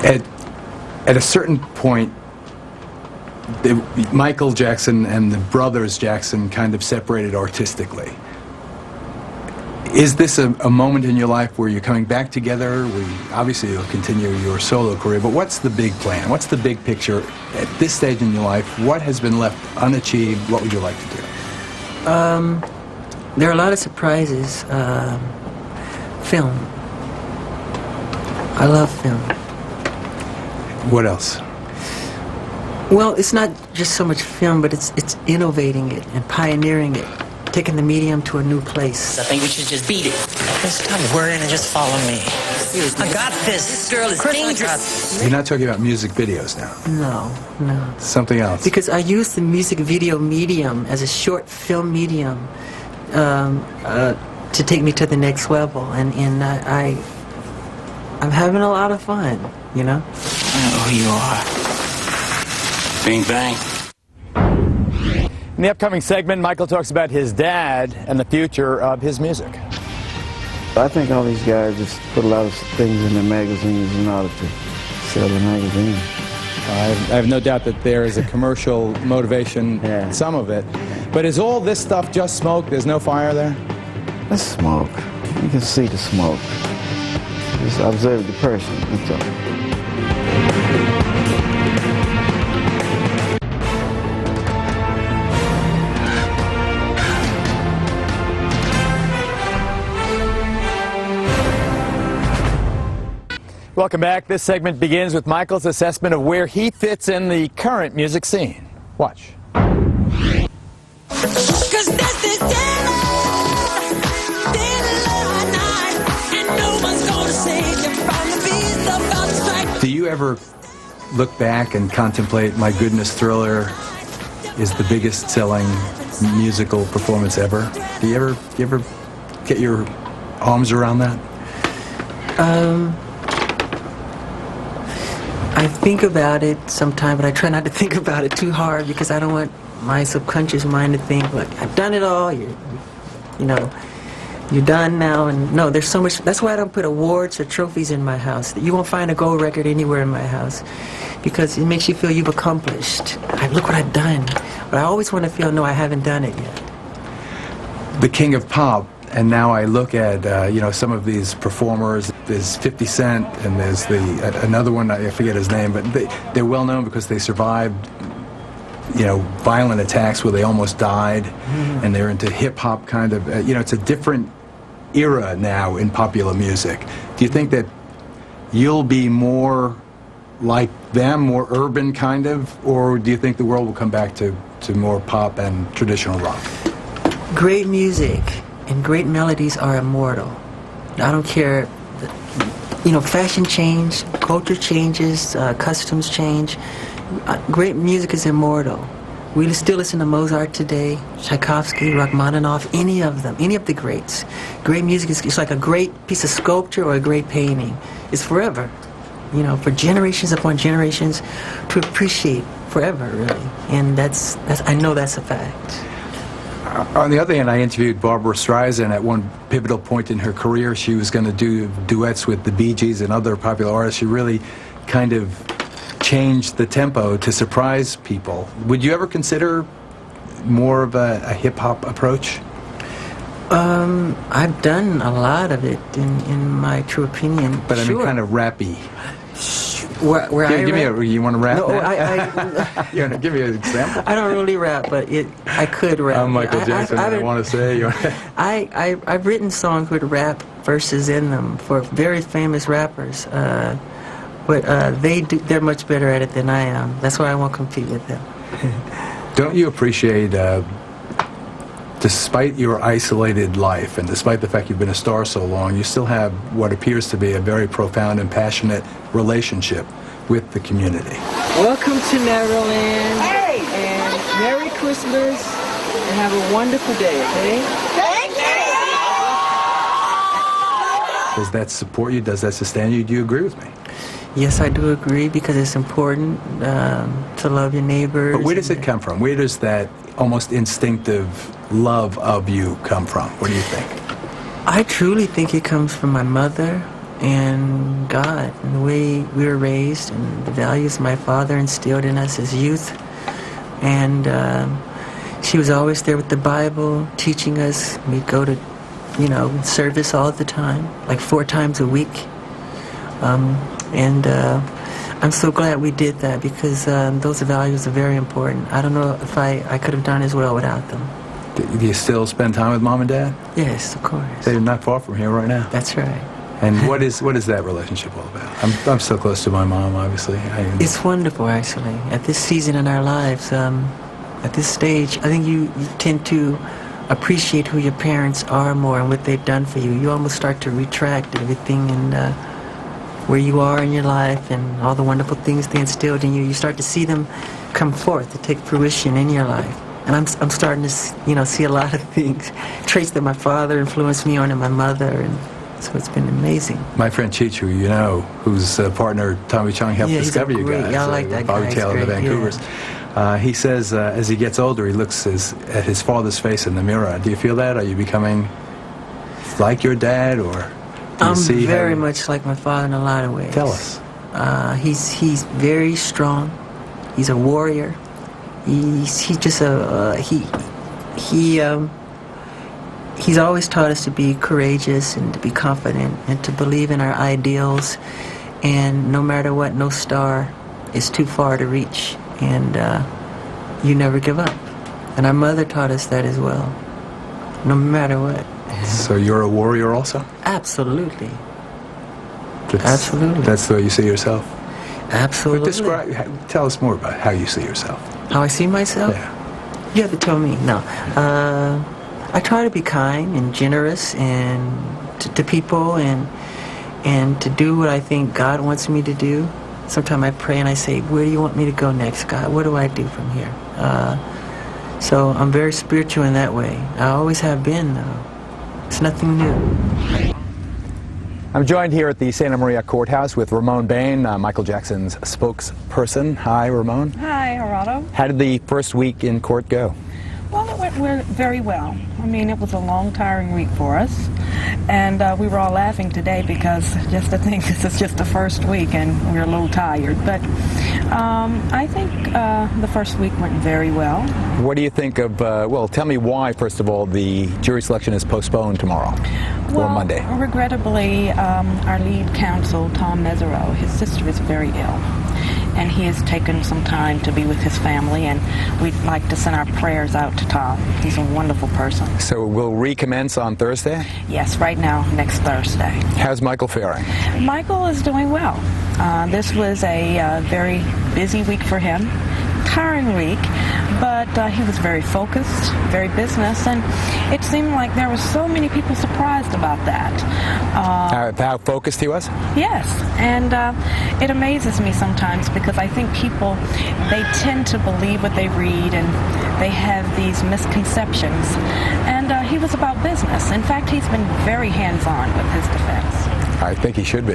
At a certain point, Michael Jackson and the brothers Jackson kind of separated artistically. Is this a moment in your life where you're coming back together? Obviously you'll continue your solo career, but what's the big plan? What's the big picture at this stage in your life? What has been left unachieved? What would you like to do? There are a lot of surprises. Film. I love film. What else? Well, it's not just so much film, but it's innovating it and pioneering it, taking the medium to a new place. I think we should just beat it. Just stop worrying and just follow me. I got this. This girl is dangerous. You're not talking about music videos now? No, no. Something else? Because I use the music video medium as a short film medium to take me to the next level, and I'm having a lot of fun, you know? I know who you are. Bing bang. In the upcoming segment, Michael talks about his dad and the future of his music. I think all these guys just put a lot of things in their magazines in order to sell the magazine. I have no doubt that there is a commercial motivation, some of it. But is all this stuff just smoke? There's no fire there? That's smoke. You can see the smoke. Just observe the person, that's all. Welcome back. This segment begins with Michael's assessment of where he fits in the current music scene. Watch. Do you ever look back and contemplate, my goodness, Thriller is the biggest selling musical performance ever? Do you ever get your arms around that? I think about it sometimes, but I try not to think about it too hard because I don't want my subconscious mind to think, look, I've done it all, you know, you're done now. And no, there's so much. That's why I don't put awards or trophies in my house. You won't find a gold record anywhere in my house because it makes you feel you've accomplished. Look what I've done. But I always want to feel, no, I haven't done it yet. The king of pop. And now I look at, you know, some of these performers. There's 50 Cent, and there's another one, I forget his name, but they're well known because they survived, you know, violent attacks where they almost died, and they're into hip-hop kind of, you know, it's a different era now in popular music. Do you think that you'll be more like them, more urban kind of, or do you think the world will come back to more pop and traditional rock? Great music and great melodies are immortal. I don't care, you know, fashion change, culture changes, customs change. Great music is immortal. We still listen to Mozart today, Tchaikovsky, Rachmaninoff, any of them, any of the greats. Great music is like a great piece of sculpture or a great painting. It's forever, you know, for generations upon generations to appreciate forever, really. And that's I know that's a fact. On the other hand, I interviewed Barbra Streisand at one pivotal point in her career. She was going to do duets with the Bee Gees and other popular artists. She really kind of changed the tempo to surprise people. Would you ever consider more of a hip-hop approach? I've done a lot of it, in my true opinion. But I mean, kind of rappy. Where you want to rap? No, you want to give me an example? I don't really rap, but I could rap. I'm Michael Jackson. I want to say. I've written songs with rap verses in them for very famous rappers, but they're much better at it than I am. That's why I won't compete with them. Don't you appreciate, despite your isolated life and despite the fact you've been a star so long, you still have what appears to be a very profound and passionate relationship with the community? Welcome to Neverland. Hey! And Merry Christmas, and have a wonderful day, okay? Thank you! Does that support you? Does that sustain you? Do you agree with me? Yes, I do agree, because it's important to love your neighbors. But where does it come from? Where does that almost instinctive love of you come from? What do you think? I truly think it comes from my mother, and God, and the way we were raised, and the values my father instilled in us as youth. And she was always there with the Bible, teaching us. We'd go to, service all the time, like 4 times a week. I'm so glad we did that, because those values are very important. I don't know if I could have done as well without them. Do you still spend time with Mom and Dad? Yes, of course. They're not far from here right now. That's right. And what is that relationship all about? I'm so close to my mom, obviously. It's wonderful, actually. At this season in our lives, at this stage, I think you tend to appreciate who your parents are more and what they've done for you. You almost start to retract everything and where you are in your life and all the wonderful things they instilled in you. You start to see them come forth, to take fruition in your life. And I'm starting to, see a lot of things, traits that my father influenced me on, and my mother, and so it's been amazing. My friend Chichu, whose partner Tommy Chong helped discover you guys. Yeah, I like that guy. Bobby Taylor and the Vancouvers. Yeah. He says as he gets older, he looks at his father's face in the mirror. Do you feel that? Are you becoming like your dad, or do you I'm see very much like my father in a lot of ways. Tell us. He's very strong. He's a warrior. He's just he's always taught us to be courageous and to be confident and to believe in our ideals, and no matter what, no star is too far to reach, and you never give up. And our mother taught us that as well, no matter what. So you're a warrior also? Absolutely. Absolutely. That's the way you see yourself? Absolutely. Tell us more about how you see yourself. How I see myself? Yeah. You have to tell me. No. I try to be kind and generous and to people, and to do what I think God wants me to do. Sometimes I pray and I say, where do you want me to go next, God? What do I do from here? So I'm very spiritual in that way. I always have been, though. It's nothing new. I'm joined here at the Santa Maria Courthouse with Ramon Bain, Michael Jackson's spokesperson. Hi, Ramon. Hi, Geraldo. How did the first week in court go? Well, it went very well. I mean, it was a long, tiring week for us. And we were all laughing today because just to think this is just the first week and we're a little tired. But I think the first week went very well. What do you think of, well, tell me why, first of all, the jury selection is postponed tomorrow or Monday? Regrettably, our lead counsel, Tom Mesereau, his sister is very ill. And he has taken some time to be with his family, and we'd like to send our prayers out to Tom. He's a wonderful person. So we'll recommence on Thursday? Yes, right now, next Thursday. How's Michael faring? Michael is doing well. This was a very busy week for him, tiring week, but he was very focused, very business, and it seemed like there were so many people surprised about that. How focused he was? Yes, and it amazes me sometimes because I think people, they tend to believe what they read and they have these misconceptions, and he was about business. In fact, he's been very hands-on with his defense. I think he should be.